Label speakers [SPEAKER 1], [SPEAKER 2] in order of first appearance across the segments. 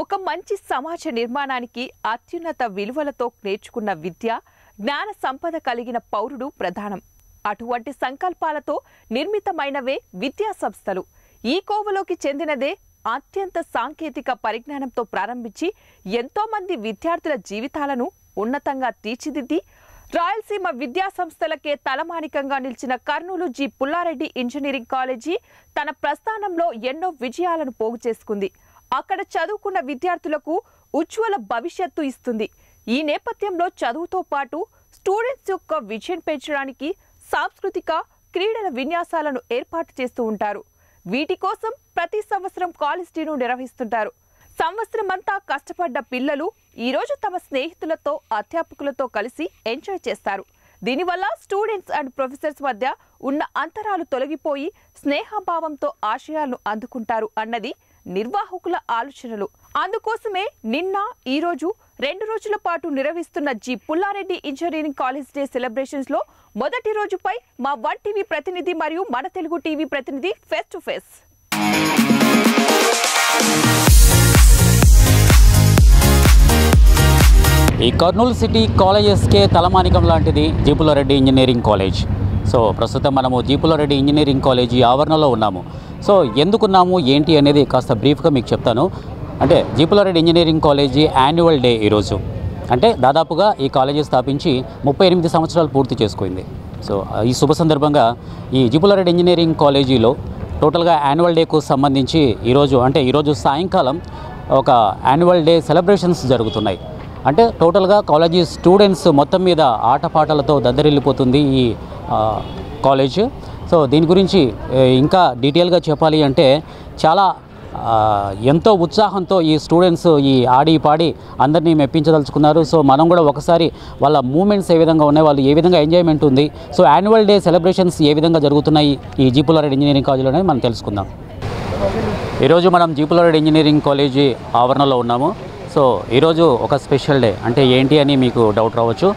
[SPEAKER 1] ఒక మంచి సమాజ నిర్మాణానికి అత్యున్నత విలువలతో నేర్చుకున్న విద్య, జ్ఞాన సంపద కలిగిన పౌరుడు ప్రధానం. అటువంటి సంకల్పాలతో నిర్మితమైనవే విద్యా సంస్థలు. ఈ కోవలోకి చెందినదే అత్యంత సాంకేతిక పరిజ్ఞానంతో ప్రారంభించి ఎంతో మంది విద్యార్థుల జీవితాలను ఉన్నతంగా తీర్చిదిద్ది రాయలసీమ విద్యా సంస్థలకే తలమానికంగా నిలిచిన Kurnool G. Pullareddy engineering college తన ప్రస్థానంలో ఎన్నో విజయాలను పోగు చేసుకుంది. అక్కడ చదువుకున్న విద్యార్థులకు ఉజ్వల భవిష్యత్తు ఇస్తుంది. ఈ నేపథ్యంలో చదువుతో పాటు స్టూడెంట్స్ యొక్క విజయం పెంచడానికి సాంస్కృతిక క్రీడల విన్యాసాలను ఏర్పాటు చేస్తూ ఉంటారు. వీటి కోసం ప్రతి సంవత్సరం కాలేజ్ డేను నిర్వహిస్తుంటారు. సంవత్సరం అంతా కష్టపడ్డ పిల్లలు ఈరోజు తమ స్నేహితులతో, అధ్యాపకులతో కలిసి ఎంజాయ్ చేస్తారు. దీనివల్ల స్టూడెంట్స్ అండ్ ప్రొఫెసర్స్ మధ్య ఉన్న అంతరాలు తొలగిపోయి స్నేహభావంతో ఆశయాలను అందుకుంటారు అన్నది నిర్వాహకుల ఆలోచనలు. అందుకోసమే నిన్న, ఈరోజు 2 రోజుల పాటు నిర్వహిస్తున్న G. Pullareddy engineering college day celebrations లో మొదటి రోజుపై మా 1 టీవీ ప్రతినిధి మరియు మన తెలుగు టీవీ ప్రతినిధి ఫేస్ టు ఫేస్.
[SPEAKER 2] ఈ కర్నూలు సిటీ కాలేజెస్కే తలమానికం లాంటిది G. Pullareddy engineering college. So ప్రస్తుతం మనము జి. పుల్లారెడ్డి ఇంజనీరింగ్ కాలేజీ ఆవరణలో ఉన్నాము. సో ఎందుకున్నాము ఏంటి అనేది కాస్త బ్రీఫ్గా మీకు చెప్తాను. అంటే G. Pullareddy engineering college annual day ఈరోజు. అంటే దాదాపుగా ఈ కాలేజీ స్థాపించి 38 సంవత్సరాలు పూర్తి చేసుకుంది. సో ఈ శుభ సందర్భంగా ఈ జి. పుల్లారెడ్డి ఇంజనీరింగ్ కాలేజీలో టోటల్గా యాన్యువల్ డేకు సంబంధించి ఈరోజు సాయంకాలం ఒక యాన్యువల్ డే సెలబ్రేషన్స్ జరుగుతున్నాయి. అంటే టోటల్గా కాలేజీ స్టూడెంట్స్ మొత్తం మీద ఆటపాటలతో దద్దరిల్లిపోతుంది ఈ కాలేజ్. సో దీని గురించి ఇంకా డీటెయిల్గా చెప్పాలి అంటే చాలా ఎంతో ఉత్సాహంతో ఈ స్టూడెంట్స్ ఈ ఆడి పాడి అందరినీ మెప్పించదలుచుకున్నారు. సో మనం కూడా ఒకసారి వాళ్ళ మూమెంట్స్ ఏ విధంగా ఉన్నాయి, వాళ్ళు ఏ విధంగా ఎంజాయ్మెంట్ ఉంది, సో యాన్యువల్ డే సెలబ్రేషన్స్ ఏ విధంగా జరుగుతున్నాయి ఈ జి. పుల్లారెడ్డి ఇంజనీరింగ్ కాలేజీలో అనేది మనం తెలుసుకుందాం. ఈరోజు మనం జి. పుల్లారెడ్డి ఇంజనీరింగ్ కాలేజీ ఆవరణలో ఉన్నాము. సో ఈరోజు ఒక స్పెషల్ డే. అంటే ఏంటి అని మీకు డౌట్ రావచ్చు,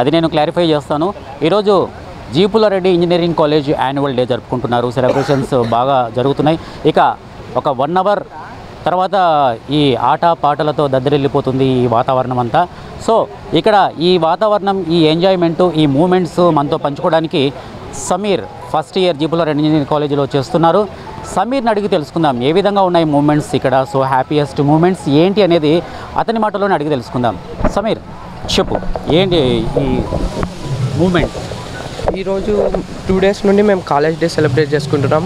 [SPEAKER 2] అది నేను క్లారిఫై చేస్తాను. ఈరోజు G. Pullareddy engineering college annual day జరుపుకుంటున్నారు. సెలబ్రేషన్స్ బాగా జరుగుతున్నాయి. ఇక ఒక 1 అవర్ తర్వాత ఈ ఆట పాటలతో దద్దరిల్లిపోతుంది ఈ వాతావరణం అంతా. సో ఇక్కడ ఈ వాతావరణం, ఈ ఎంజాయ్మెంటు, ఈ మూమెంట్స్ మనతో పంచుకోవడానికి Sameer first year G. Pullareddy engineering కాలేజీలో చేస్తున్నారు. సమీర్ని అడిగి తెలుసుకుందాం ఏ విధంగా ఉన్నాయి మూమెంట్స్ ఇక్కడ. సో హ్యాపీయెస్ట్ మూమెంట్స్ ఏంటి అనేది అతని మాటలోనే అడిగి తెలుసుకుందాం. సమీర్ చెప్పు, ఏంటి ఈ మూమెంట్?
[SPEAKER 3] ఈరోజు 2 డేస్ నుండి మేము కాలేజ్ డే సెలబ్రేట్ చేసుకుంటున్నాం.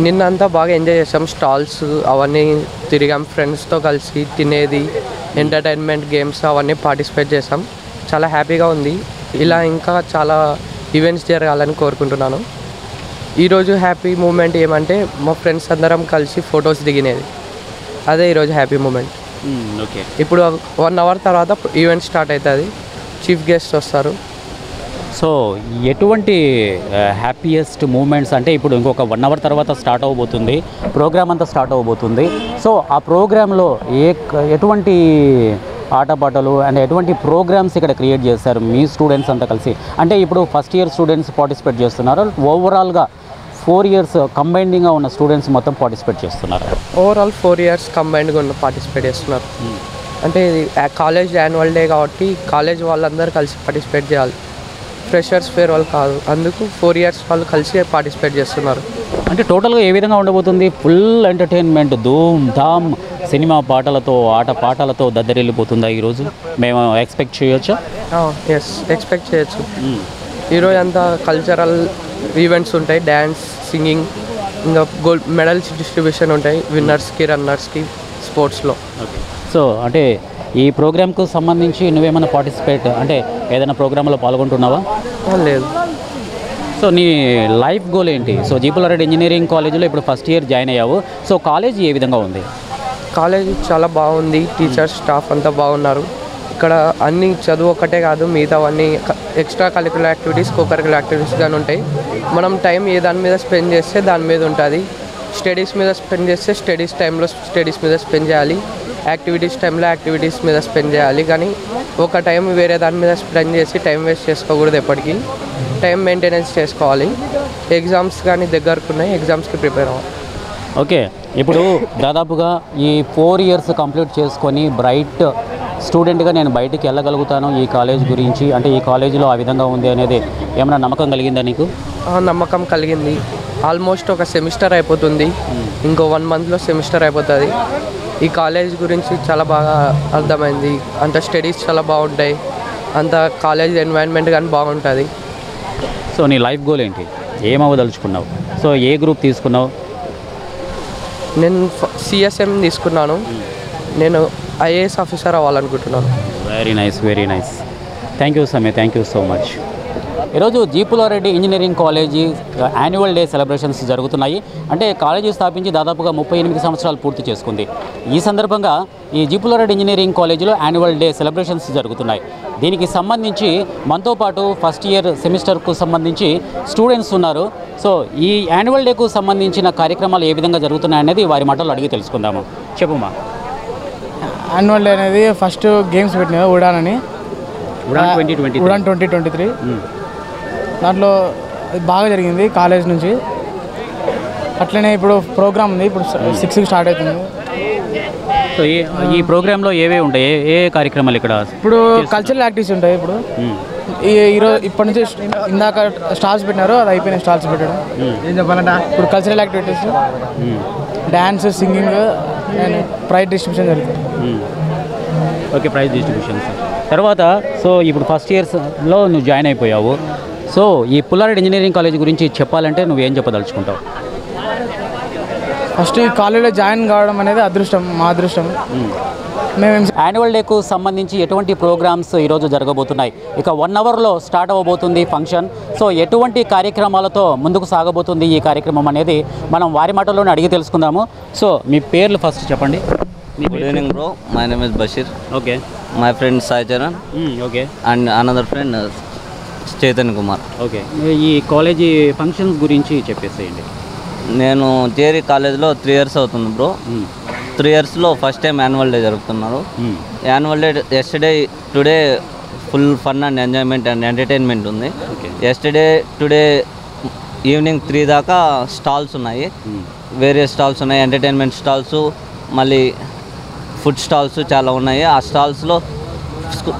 [SPEAKER 3] నిన్న అంతా బాగా ఎంజాయ్ చేసాం. స్టాల్స్ అవన్నీ తిరిగాం, ఫ్రెండ్స్తో కలిసి తినేది, ఎంటర్టైన్మెంట్ గేమ్స్ అవన్నీ పార్టిసిపేట్ చేసాం. చాలా హ్యాపీగా ఉంది. ఇలా ఇంకా చాలా ఈవెంట్స్ జరగాలని కోరుకుంటున్నాను. ఈరోజు హ్యాపీ మూమెంట్ ఏమంటే మా ఫ్రెండ్స్ అందరం కలిసి ఫొటోస్ దిగినది. అదే ఈరోజు హ్యాపీ మూమెంట్.
[SPEAKER 2] ఓకే,
[SPEAKER 3] ఇప్పుడు 1 అవర్ తర్వాత ఈవెంట్ స్టార్ట్ అవుతుంది. చీఫ్ గెస్ట్ వస్తారు.
[SPEAKER 2] సో ఎటువంటి హ్యాపీయెస్ట్ మూమెంట్స్ అంటే ఇప్పుడు ఇంకొక 1 అవర్ తర్వాత స్టార్ట్ అవ్వబోతుంది, ప్రోగ్రామ్ అంతా స్టార్ట్ అవ్వబోతుంది. సో ఆ ప్రోగ్రాంలో ఎటువంటి ఆటపాటలు అండ్ ఎటువంటి ప్రోగ్రామ్స్ ఇక్కడ క్రియేట్ చేస్తారు మీ స్టూడెంట్స్ అంతా కలిసి? అంటే ఇప్పుడు ఫస్ట్ ఇయర్ స్టూడెంట్స్ పార్టిసిపేట్ చేస్తున్నారు, ఓవరాల్గా 4 ఇయర్స్ కంబైన్డ్గా ఉన్న స్టూడెంట్స్ మొత్తం పార్టిసిపేట్ చేస్తున్నారు.
[SPEAKER 3] ఓవరాల్ 4 ఇయర్స్ కంబైన్డ్గా ఉన్న పార్టిసిపేట్ చేస్తున్నారు. అంటే ఇది కాలేజ్ యాన్యువల్ డే కాబట్టి కాలేజ్ వాళ్ళందరూ కలిసి పార్టిసిపేట్ చేయాలి. ఫ్రెషర్స్ ఫేర్ వాళ్ళు కాదు, అందుకు 4 ఇయర్స్ వాళ్ళు కలిసి పార్టిసిపేట్ చేస్తున్నారు.
[SPEAKER 2] అంటే టోటల్గా ఏ విధంగా ఉండబోతుంది? ఫుల్ ఎంటర్టైన్మెంట్, ధూమ్ ధామ్, సినిమా పాటలతో, ఆట పాటలతో దద్దరిల్లిపోతుందా ఈరోజు? మేము ఎక్స్పెక్ట్ చేయొచ్చా?
[SPEAKER 3] ఎస్, ఎక్స్పెక్ట్ చేయొచ్చు. ఈరోజు అంతా కల్చరల్ ఈవెంట్స్ ఉంటాయి, డ్యాన్స్, సింగింగ్, ఇంకా గోల్డ్ మెడల్స్ డిస్ట్రిబ్యూషన్ ఉంటాయి విన్నర్స్కి, రన్నర్స్కి స్పోర్ట్స్లో.
[SPEAKER 2] ఓకే, సో అంటే ఈ ప్రోగ్రామ్కు సంబంధించి నువ్వేమైనా పార్టిసిపేట్ అంటే ఏదైనా ప్రోగ్రాంలో పాల్గొంటున్నావా?
[SPEAKER 3] లేదు.
[SPEAKER 2] సో నీ లైఫ్ గోల్ ఏంటి? So G. పుల్లారెడ్డి ఇంజనీరింగ్ కాలేజీలో ఇప్పుడు ఫస్ట్ ఇయర్ జాయిన్ అయ్యావు. సో కాలేజ్ ఏ విధంగా ఉంది?
[SPEAKER 3] కాలేజ్ చాలా బాగుంది. టీచర్స్, స్టాఫ్ అంతా బాగున్నారు. ఇక్కడ అన్ని చదువు ఒక్కటే కాదు, మిగతావన్నీ extra curricular activities, co curricular activities కానీ ఉంటాయి. మనం టైం ఏ దాని మీద స్పెండ్ చేస్తే దాని మీద ఉంటుంది. స్టడీస్ మీద స్పెండ్ చేస్తే స్టడీస్ టైంలో స్టడీస్ మీద స్పెండ్ చేయాలి, యాక్టివిటీస్ టైంలో యాక్టివిటీస్ మీద స్పెండ్ చేయాలి. కానీ ఒక టైం వేరే దాని మీద స్పెండ్ చేసి టైం వేస్ట్ చేసుకోకూడదు. ఎప్పటికీ టైం మెయింటెనెన్స్ చేసుకోవాలి. ఎగ్జామ్స్ కానీ దగ్గరకు ఉన్నాయి, ఎగ్జామ్స్కి ప్రిపేర్ అవ్వాలి.
[SPEAKER 2] ఓకే, ఇప్పుడు దాదాపుగా ఈ 4 ఇయర్స్ కంప్లీట్ చేసుకొని బ్రైట్ స్టూడెంట్గా నేను బయటికి వెళ్ళగలుగుతాను ఈ కాలేజ్ గురించి, అంటే ఈ కాలేజీలో ఆ విధంగా ఉంది అనేది ఏమైనా నమ్మకం కలిగిందా నీకు?
[SPEAKER 3] నమ్మకం కలిగింది. ఆల్మోస్ట్ ఒక సెమిస్టర్ అయిపోతుంది, ఇంకో 1 మంత్లో సెమిస్టర్ అయిపోతుంది. ఈ కాలేజ్ గురించి చాలా బాగా అర్థమైంది. అంత స్టడీస్ చాలా బాగుంటాయి, అంత కాలేజ్ ఎన్వైరన్మెంట్ కానీ బాగుంటుంది.
[SPEAKER 2] సో నీ లైఫ్ గోల్ ఏంటి, ఏమవ్వదలుచుకున్నావు? సో ఏ గ్రూప్ తీసుకున్నావు?
[SPEAKER 3] నేను సిఎస్ఎం తీసుకున్నాను. నేను ఐఏఎస్ ఆఫీసర్ అవ్వాలనుకుంటున్నాను.
[SPEAKER 2] Very nice, very nice. Thank you సమయ, థ్యాంక్ యూ సో మచ్. ఈరోజు G Pullareddy engineering college annual day celebrations జరుగుతున్నాయి. అంటే కాలేజీ స్థాపించి దాదాపుగా 38 సంవత్సరాలు పూర్తి చేసుకుంది. ఈ సందర్భంగా ఈ జీపులారెడ్డి ఇంజనీరింగ్ కాలేజీలో యాన్యువల్ డే సెలబ్రేషన్స్ జరుగుతున్నాయి. దీనికి సంబంధించి మనతో పాటు ఫస్ట్ ఇయర్ సెమిస్టర్కు సంబంధించి స్టూడెంట్స్ ఉన్నారు. సో ఈ యాన్యువల్ డేకు సంబంధించిన కార్యక్రమాలు ఏ విధంగా జరుగుతున్నాయనేది వారి మాటలు అడిగి తెలుసుకుందాము. చెప్పుమా.
[SPEAKER 4] యాన్యువల్ డే అనేది ఫస్ట్ గేమ్స్ పెట్టినారు ఉడాన్ అని,
[SPEAKER 2] ఉడాన్ 2023.
[SPEAKER 4] దాంట్లో బాగా జరిగింది కాలేజ్ నుంచి. అట్లనే ఇప్పుడు ప్రోగ్రామ్ ఉంది, ఇప్పుడు 6కి స్టార్ట్ అవుతుంది.
[SPEAKER 2] సో ఈ ప్రోగ్రాంలో ఏవే ఉంటాయి, ఏ కార్యక్రమాలు ఇక్కడ?
[SPEAKER 4] ఇప్పుడు కల్చరల్ యాక్టివిటీస్ ఉంటాయి. ఇప్పుడు ఈరోజు ఇప్పటి నుంచి ఇందాక స్టాల్స్ పెట్టినారు, అది అయిపోయినాయి స్టాల్స్ పెట్టడం. ఏం చెప్పాలంటే ఇప్పుడు cultural activities, dance, singing and prize distribution జరుగుతుంది.
[SPEAKER 2] ఓకే, ప్రైజ్ డిస్ట్రిబ్యూషన్స్ తర్వాత. సో ఇప్పుడు ఫస్ట్ ఇయర్స్లో నువ్వు జాయిన్ అయిపోయావు. సో ఈ పుల్లారెడ్డి ఇంజనీరింగ్ కాలేజ్ గురించి చెప్పాలంటే నువ్వేం చెప్పదలుచుకుంటావు?
[SPEAKER 4] ఫస్ట్ ఈ కాలేజీలో జాయిన్ కావడం అనేది అదృష్టం, మా అదృష్టం. మేము
[SPEAKER 2] యాన్యువల్ డేకు సంబంధించి ఎటువంటి ప్రోగ్రామ్స్ ఈరోజు జరగబోతున్నాయి? ఇక 1 అవర్లో స్టార్ట్ అవ్వబోతుంది ఫంక్షన్. సో ఎటువంటి కార్యక్రమాలతో ముందుకు సాగబోతుంది ఈ కార్యక్రమం అనేది మనం వారి మాటల్లోనే అడిగి తెలుసుకుందాము. సో మీ పేర్లు ఫస్ట్ చెప్పండి.
[SPEAKER 5] Good evening, bro. My name is Bashir.
[SPEAKER 2] Okay.
[SPEAKER 5] My friend Sai Charan.
[SPEAKER 2] Okay.
[SPEAKER 5] And another friend Chetan Kumar.
[SPEAKER 2] Okay, ఈ కాలేజీ ఫంక్షన్స్ గురించి చెప్పేసేయండి.
[SPEAKER 5] నేను జేరీ కాలేజ్లో 3 ఇయర్స్ అవుతుంది బ్రో. 3 ఇయర్స్లో ఫస్ట్ టైం యాన్యువల్ డే జరుపుతున్నారు. Annual day yesterday, today full fun and enjoyment and entertainment ఉంది. Today evening 3 దాకా స్టాల్స్ ఉన్నాయి, వేరియస్ స్టాల్స్ ఉన్నాయి, ఎంటర్టైన్మెంట్ స్టాల్స్, మళ్ళీ ఫుడ్ స్టాల్స్ చాలా ఉన్నాయి. ఆ స్టాల్స్లో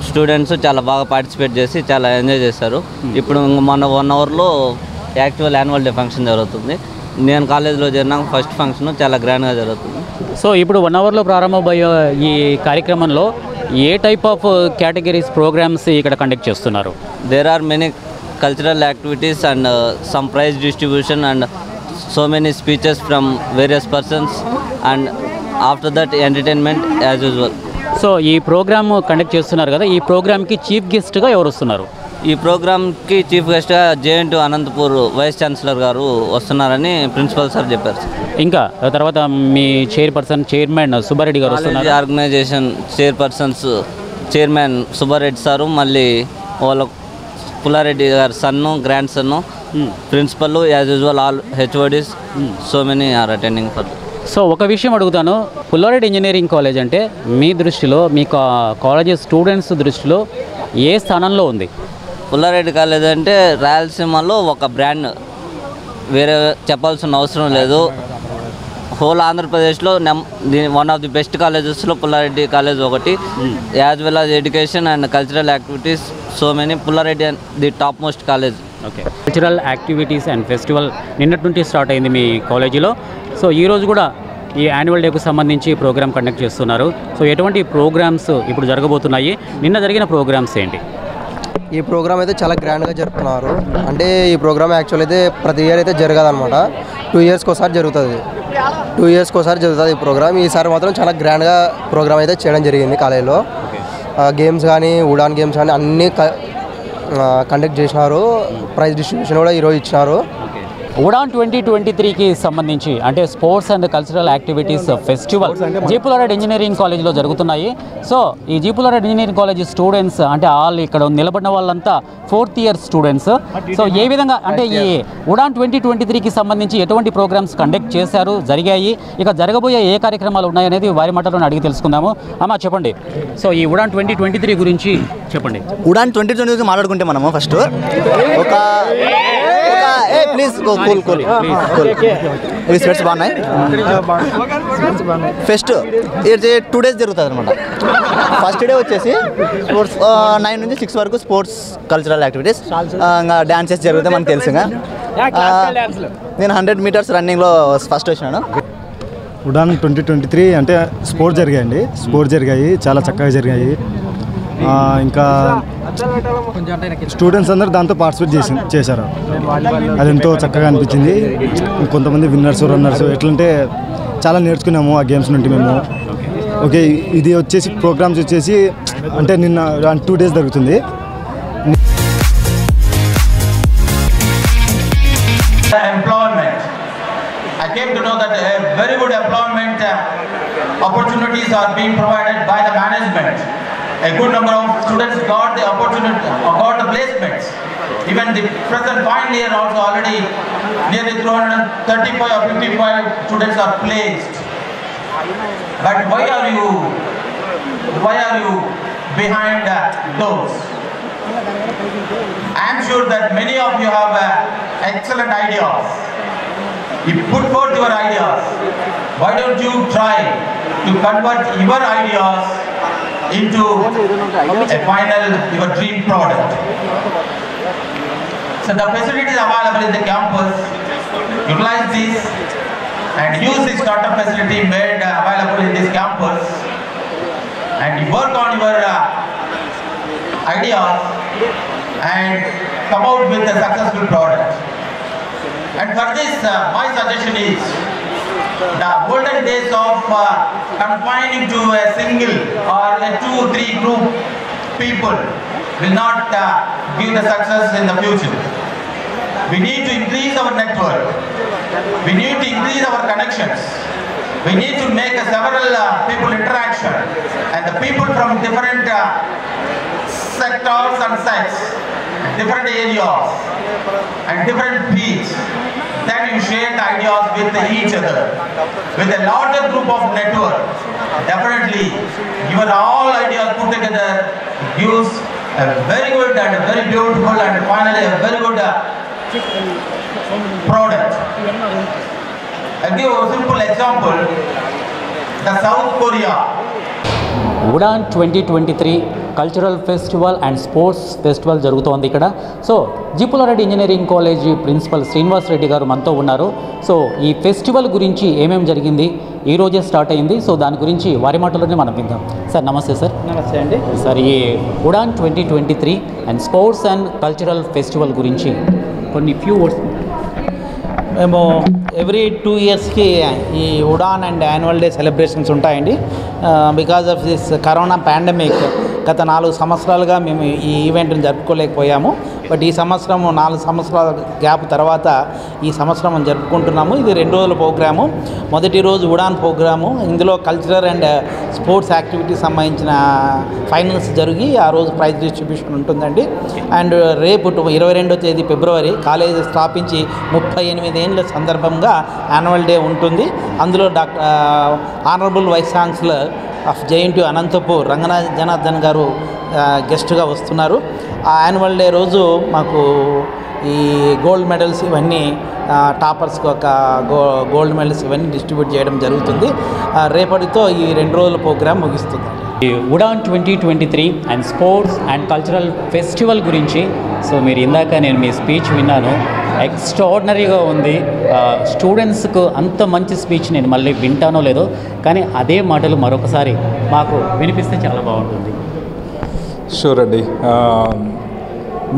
[SPEAKER 5] స్టూడెంట్స్ చాలా బాగా పార్టిసిపేట్ చేసి చాలా ఎంజాయ్ చేశారు. ఇప్పుడు మన 1 అవర్లో యాక్చువల్ యాన్యువల్ డే ఫంక్షన్ జరుగుతుంది. నేను కాలేజీలో చేరినాక ఫస్ట్ ఫంక్షన్ చాలా గ్రాండ్గా జరుగుతుంది.
[SPEAKER 2] సో ఇప్పుడు 1 అవర్లో ప్రారంభమయ్యే ఈ కార్యక్రమంలో ఏ టైప్ ఆఫ్ కేటగిరీస్ ప్రోగ్రామ్స్ ఇక్కడ కండక్ట్ చేస్తున్నారు?
[SPEAKER 5] There are many cultural activities and some prize distribution and so many speeches from various persons and after that entertainment as usual.
[SPEAKER 2] So ఈ ప్రోగ్రామ్ కండక్ట్ చేస్తున్నారు కదా, ఈ ప్రోగ్రామ్కి చీఫ్ గెస్ట్గా ఎవరు వస్తున్నారు?
[SPEAKER 5] ఈ ప్రోగ్రామ్కి చీఫ్ గెస్ట్గా జేఎన్టీ అనంతపూర్ వైస్ ఛాన్సలర్ గారు వస్తున్నారని ప్రిన్సిపల్ సార్ చెప్పారు.
[SPEAKER 2] ఇంకా తర్వాత మీ చైర్మన్ సుబ్బారెడ్డి గారు వస్తున్నారు.
[SPEAKER 5] ఆర్గనైజేషన్ చైర్మన్ సుబ్బారెడ్డి సారు, మళ్ళీ వాళ్ళ పుల్లారెడ్డి గారు son, grand son, principal as usual all HODs, so many are attending for.
[SPEAKER 2] So ఒక విషయం అడుగుతాను, పుల్లారెడ్డి ఇంజనీరింగ్ కాలేజ్ అంటే మీ దృష్టిలో, మీ కాలేజ్ స్టూడెంట్స్ దృష్టిలో ఏ స్థానంలో ఉంది?
[SPEAKER 5] పుల్లారెడ్డి కాలేజ్ అంటే రాయలసీమలో ఒక బ్రాండ్, వేరే చెప్పాల్సిన అవసరం లేదు. హోల్ ఆంధ్రప్రదేశ్లో వన్ ఆఫ్ ది బెస్ట్ కాలేజెస్లో పుల్లారెడ్డి కాలేజ్ ఒకటి. As well as education and cultural activities, so many. Pulla Reddy and the top most college.
[SPEAKER 2] Okay, cultural activities and festival నిన్నటి నుండి స్టార్ట్ అయింది మీ కాలేజీలో. సో ఈరోజు కూడా ఈ యాన్యువల్ డేకు సంబంధించి ప్రోగ్రామ్ కండక్ట్ చేస్తున్నారు. సో ఎటువంటి ప్రోగ్రామ్స్ ఇప్పుడు జరగబోతున్నాయి, నిన్న జరిగిన ప్రోగ్రామ్స్ ఏంటి?
[SPEAKER 6] ఈ ప్రోగ్రామ్ అయితే చాలా గ్రాండ్గా జరుపుతున్నారు. అంటే ఈ ప్రోగ్రామ్ యాక్చువల్ అయితే ప్రతి ఇయర్ అయితే జరగదు అనమాట, 2 ఇయర్స్కి ఒకసారి జరుగుతుంది. 2 ఇయర్స్కి ఒకసారి జరుగుతుంది ఈ ప్రోగ్రామ్. ఈసారి మాత్రం చాలా గ్రాండ్గా ప్రోగ్రామ్ అయితే చేయడం జరిగింది కాలేజీలో. గేమ్స్ కానీ, ఉడాన్ గేమ్స్ కానీ అన్నీ కండక్ట్ చేసినారు. ప్రైజ్ డిస్ట్రిబ్యూషన్ కూడా ఈరోజు ఇచ్చినారు.
[SPEAKER 2] ఉడాన్ 2023కి సంబంధించి అంటే sports and cultural activities festival G Pullareddy engineering కాలేజ్లో జరుగుతున్నాయి. సో ఈ జీపులారెడ్డి ఇంజనీరింగ్ కాలేజ్ స్టూడెంట్స్ అంటే ఆల్ ఇక్కడ నిలబడిన వాళ్ళంతా 4th ఇయర్ స్టూడెంట్స్. సో ఏ విధంగా అంటే ఈ ఉడాన్ 2023కి సంబంధించి ఎటువంటి ప్రోగ్రామ్స్ కండక్ట్ చేశారు, జరిగాయి, ఇక జరగబోయే ఏ కార్యక్రమాలు ఉన్నాయనేది వారి మాటలను అడిగి తెలుసుకుందాము. అమ్మా చెప్పండి, సో ఈ ఉడాన్ 2023 గురించి చెప్పండి.
[SPEAKER 7] ఉడాన్ 2023 మాట్లాడుకుంటే మనము ఫస్ట్ ఒక ప్లీజ్ కూల్ ఇవి స్పెట్స్ బాగున్నాయి. ఫెస్ట్ 2 days జరుగుతుంది అనమాట. ఫస్ట్ డే వచ్చేసి స్పోర్ట్స్ 9 నుంచి 6 వరకు స్పోర్ట్స్ కల్చరల్ యాక్టివిటీస్, ఇంకా డాన్సెస్ జరుగుతాయి మనకు తెలుసుగా. నేను 100 meters రన్నింగ్లో ఫస్ట్ వచ్చినాను.
[SPEAKER 8] ఉడాన్ 2023 అంటే స్పోర్ట్స్ జరిగాయి, చాలా చక్కగా జరిగాయి. ఇంకా స్టూడెంట్స్ అందరూ దాంతో పార్టిసిపేట్ చేశారు. అది ఎంతో చక్కగా అనిపించింది. కొంతమంది విన్నర్స్ రన్నర్స్ ఎట్లంటే చాలా నేర్చుకున్నాము ఆ గేమ్స్ నుండి మేము. ఓకే, ఇది వచ్చేసి ప్రోగ్రామ్స్ వచ్చేసి అంటే నిన్న 2 days జరుగుతుంది.
[SPEAKER 9] Employment. I came to know that very good employment opportunities are being provided by the management. A good number of students got the opportunity, got the placements. Even the present final year also already nearly 335 or 55 students are placed. But why are you behind those? I am sure that many of you have excellent ideas. You put forth your ideas. Why don't you try to convert your ideas into a final, your dream product? So the facilities available in the campus, utilize this and use this startup facility made available in this campus, and you work on your ideas and come out with a successful product. And for this, my suggestion is, the golden days of confining to a single or a 2-3 group people will not give the success in the future. We need to increase our network. We need to increase our connections. We need to make several people interaction, and the people from different sectors and sects, different areas and different fields, then you share the ideas with each other. With a larger group of network, definitely your all ideas put together gives a very good and a very beautiful and finally a very good product. I'll give a simple example. The South Korea.
[SPEAKER 2] Udaan 2023 cultural festival and sports festival జరుగుతోంది ఇక్కడ. So G Pullareddy engineering college principal Srinivas Reddy గారు మనతో ఉన్నారు. So ఈ festival గురించి ఏమేమి జరిగింది, ఈ రోజే స్టార్ట్ అయింది, సో దాని గురించి వారి మాటలోనే మనం విందాం. సార్ నమస్తే సార్.
[SPEAKER 10] నమస్తే అండి.
[SPEAKER 2] సార్, ఈ Udaan 2023 and sports and cultural festival గురించి కొన్ని ఫ్యూ వర్డ్స్.
[SPEAKER 10] మేము ఎవ్రీ 2 yearsకి ఈ Udaan and annual day celebrations ఉంటాయండి. Because of this corona pandemic గత 4 సంవత్సరాలుగా మేము ఈ ఈవెంట్ని జరుపుకోలేకపోయాము. బట్ ఈ సంవత్సరం 4 సంవత్సరాల గ్యాప్ తర్వాత ఈ సంవత్సరం జరుపుకుంటున్నాము. ఇది 2 రోజుల ప్రోగ్రాము. మొదటి రోజు ఉడాన్ ప్రోగ్రాము, ఇందులో కల్చరల్ అండ్ స్పోర్ట్స్ యాక్టివిటీస్ సంబంధించిన ఫైనల్స్ జరిగి ఆ రోజు ప్రైజ్ డిస్ట్రిబ్యూషన్ ఉంటుందండి. అండ్ రేపు 22వ తేదీ ఫిబ్రవరి కాలేజీ స్థాపించి 38 ఏళ్ళ సందర్భంగా యాన్యువల్ డే ఉంటుంది. అందులో honourable vice chancellor of JNTU Anantapur Ranganath Janardhan గారు గెస్ట్గా వస్తున్నారు. ఆ యాన్యువల్ డే రోజు మాకు ఈ గోల్డ్ మెడల్స్ ఇవన్నీ టాపర్స్కి ఒక గోల్డ్ మెడల్స్ ఇవన్నీ డిస్ట్రిబ్యూట్ చేయడం జరుగుతుంది. రేపటితో ఈ 2 రోజుల ప్రోగ్రాం ముగిస్తుంది.
[SPEAKER 2] ఈ Udaan 2023 and sports and cultural festival గురించి సో మీరు ఇందాక నేను మీ స్పీచ్ విన్నాను, ఎక్స్ట్రాడినరీగా ఉంది. స్టూడెంట్స్కు అంత మంచి స్పీచ్ నేను మళ్ళీ వింటానో లేదో, కానీ అదే మాటలు మరొకసారి మాకు వినిపిస్తే చాలా బాగుంటుంది.
[SPEAKER 11] షూర్ అండి.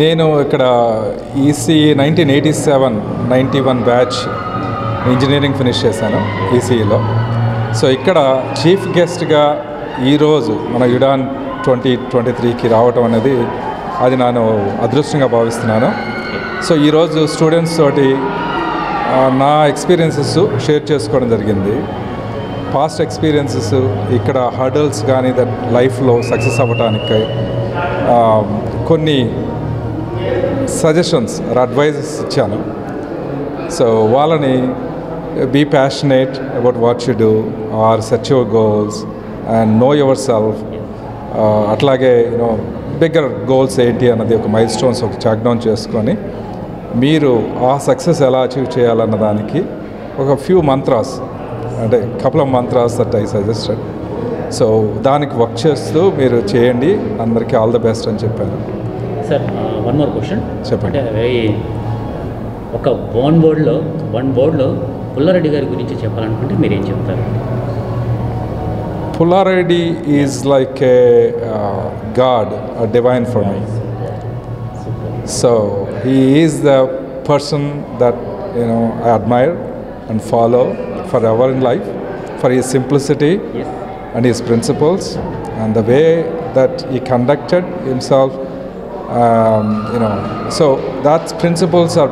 [SPEAKER 11] నేను ఇక్కడ ఈసీ 1987-91 బ్యాచ్ ఇంజనీరింగ్ ఫినిష్ చేశాను ఈసీలో. సో ఇక్కడ చీఫ్ గెస్ట్గా ఈరోజు మన ఉడాన్ 2023కి రావటం అనేది అది నేను అదృష్టంగా భావిస్తున్నాను. సో ఈరోజు స్టూడెంట్స్ తోటి నా ఎక్స్పీరియన్సెస్ షేర్ చేసుకోవడం జరిగింది. పాస్ట్ ఎక్స్పీరియన్సెస్, ఇక్కడ హర్డల్స్ కానీ దట్ లైఫ్లో సక్సెస్ అవ్వటానికి కొన్ని సజెషన్స్ అడ్వైజెస్ ఇచ్చాను. సో వాళ్ళని be passionate about what you do or set your goals and know yourself. అట్లాగే బిగ్గర్ గోల్స్ ఏంటి అన్నది ఒక మైల్ స్టోన్స్ ఒక చాక్ డౌన్ చేసుకొని మీరు ఆ సక్సెస్ ఎలా అచీవ్ చేయాలన్న దానికి ఒక ఫ్యూ మంత్రాస్, అంటే couple of mantras that I suggested. So దానికి వర్క్ చేస్తూ మీరు చేయండి, అందరికీ ఆల్ ద బెస్ట్ అని చెప్పాను.
[SPEAKER 2] సార్ వన్ మోర్ క్వశ్చన్
[SPEAKER 11] చెప్పండి.
[SPEAKER 2] అంటే ఒక వన్ వర్డ్లో పుల్లారెడ్డి గారి గురించి చెప్పాలనుకుంటే మీరు ఏం చెప్తారు?
[SPEAKER 11] Pullareddy is like a god, a divine for me. So he is the person that I admire and follow forever in life for his simplicity and his principles and the way that he conducted himself. So that principles are